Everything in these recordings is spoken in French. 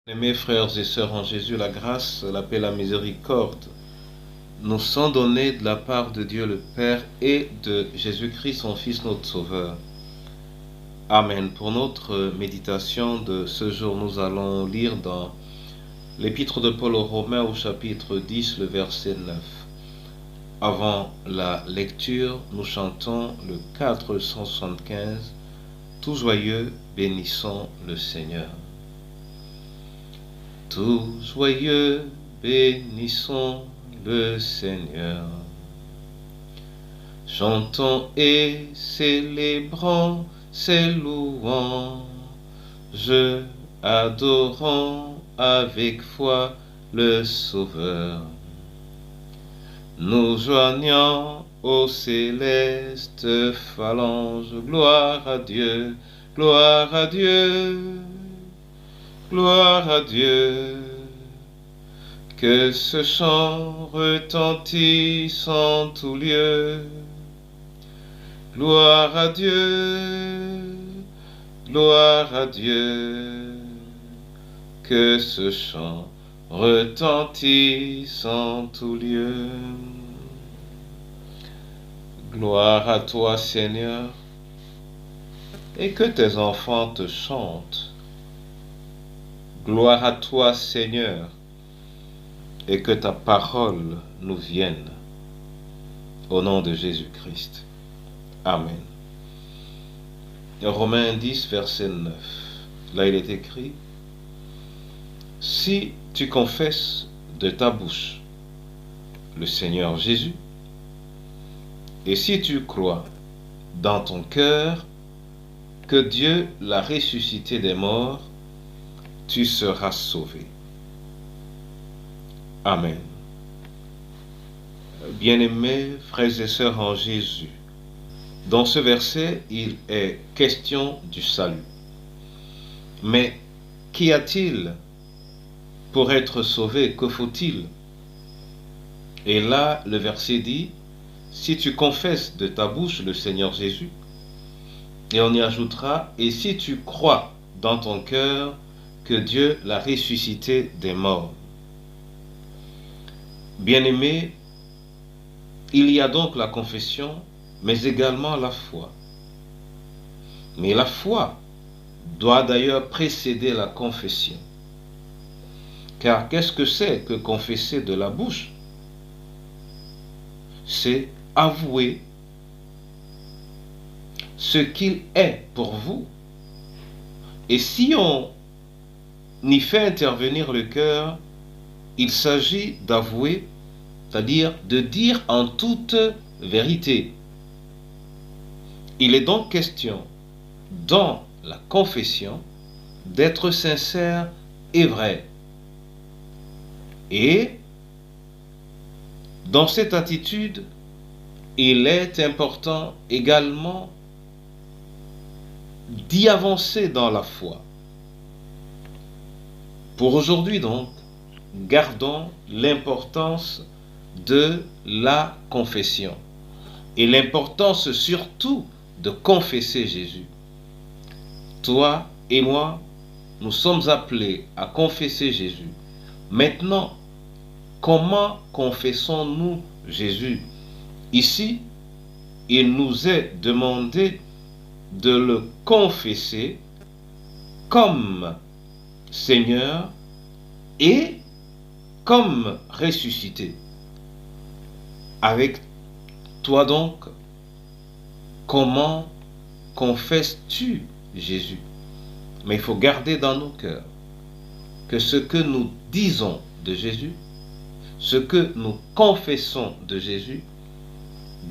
Mes frères et sœurs en Jésus, la grâce, la paix, la miséricorde nous sont donnés de la part de Dieu le Père et de Jésus-Christ, son Fils, notre Sauveur. Amen. Pour notre méditation de ce jour, nous allons lire dans l'Épître de Paul aux Romains au chapitre 10, le verset 9. Avant la lecture, nous chantons le 475, Tout joyeux, bénissons le Seigneur. Tout joyeux, bénissons le Seigneur. Chantons et célébrons ses louanges, adorons avec foi le Sauveur. Nous joignons aux célestes phalanges, gloire à Dieu, gloire à Dieu. Gloire à Dieu, que ce chant retentisse en tout lieu. Gloire à Dieu, gloire à Dieu, que ce chant retentisse en tout lieu. Gloire à toi, Seigneur, et que tes enfants te chantent. Gloire à toi, Seigneur, et que ta parole nous vienne. Au nom de Jésus-Christ. Amen. Romains 10, verset 9. Là, il est écrit, « Si tu confesses de ta bouche le Seigneur Jésus, et si tu crois dans ton cœur que Dieu l'a ressuscité des morts, tu seras sauvé. » Amen. Bien-aimés frères et sœurs en Jésus, dans ce verset, il est question du salut. Mais qu'y a-t-il pour être sauvé? Que faut-il? Et là, le verset dit, si tu confesses de ta bouche le Seigneur Jésus, et on y ajoutera, et si tu crois dans ton cœur que Dieu l'a ressuscité des morts. Bien-aimés, il y a donc la confession, mais également la foi. Mais la foi doit d'ailleurs précéder la confession. Car qu'est-ce que c'est que confesser de la bouche? C'est avouer ce qu'il est pour vous. Et si on y fait intervenir le cœur, il s'agit d'avouer, c'est-à-dire de dire en toute vérité. Il est donc question, dans la confession, d'être sincère et vrai. Et dans cette attitude, il est important également d'y avancer dans la foi. Pour aujourd'hui donc, gardons l'importance de la confession et l'importance surtout de confesser Jésus. Toi et moi, nous sommes appelés à confesser Jésus. Maintenant, comment confessons-nous Jésus? Ici, il nous est demandé de le confesser comme Seigneur et comme ressuscité. Avec toi donc, comment confesses-tu Jésus? Mais il faut garder dans nos cœurs que ce que nous disons de Jésus, ce que nous confessons de Jésus,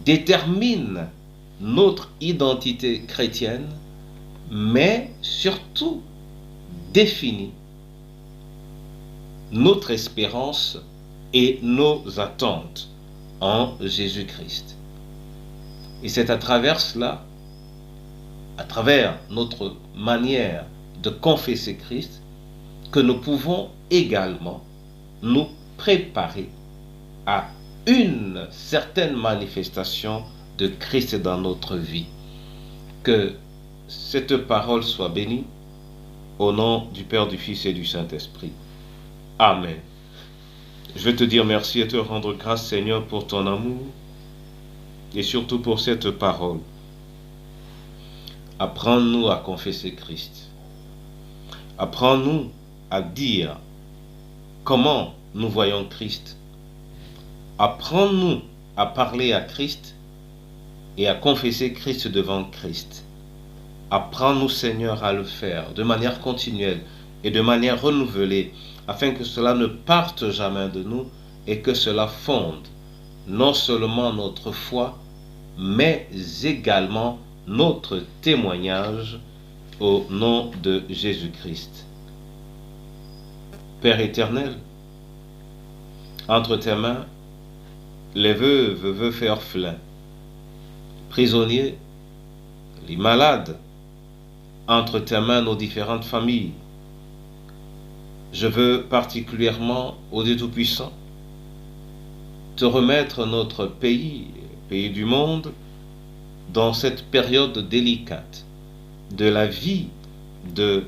détermine notre identité chrétienne, mais surtout définit notre espérance et nos attentes en Jésus-Christ. Et c'est à travers cela, à travers notre manière de confesser Christ, que nous pouvons également nous préparer à une certaine manifestation de Christ dans notre vie. Que cette parole soit bénie Au nom du Père, du Fils et du Saint-Esprit. Amen. Je veux te dire merci et te rendre grâce, Seigneur, pour ton amour et surtout pour cette parole. Apprends-nous à confesser Christ. Apprends-nous à dire comment nous voyons Christ. Apprends-nous à parler à Christ et à confesser Christ devant Christ. Apprends-nous, Seigneur, à le faire de manière continuelle et de manière renouvelée, afin que cela ne parte jamais de nous et que cela fonde non seulement notre foi, mais également notre témoignage au nom de Jésus-Christ. Père éternel, entre tes mains, les veufs et orphelins, prisonniers, les malades, entre tes mains nos différentes familles. Je veux particulièrement, au Dieu Tout-Puissant, te remettre notre pays du monde, dans cette période délicate de la vie de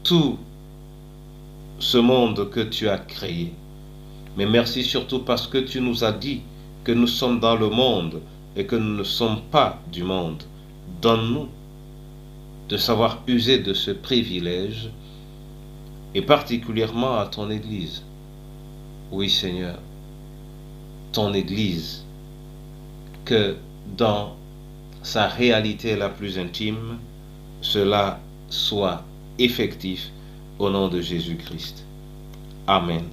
tout ce monde que tu as créé. Mais merci surtout parce que tu nous as dit que nous sommes dans le monde et que nous ne sommes pas du monde. Donne-nous de savoir user de ce privilège et particulièrement à ton Église. Oui, Seigneur, ton Église, que dans sa réalité la plus intime, cela soit effectif au nom de Jésus-Christ. Amen.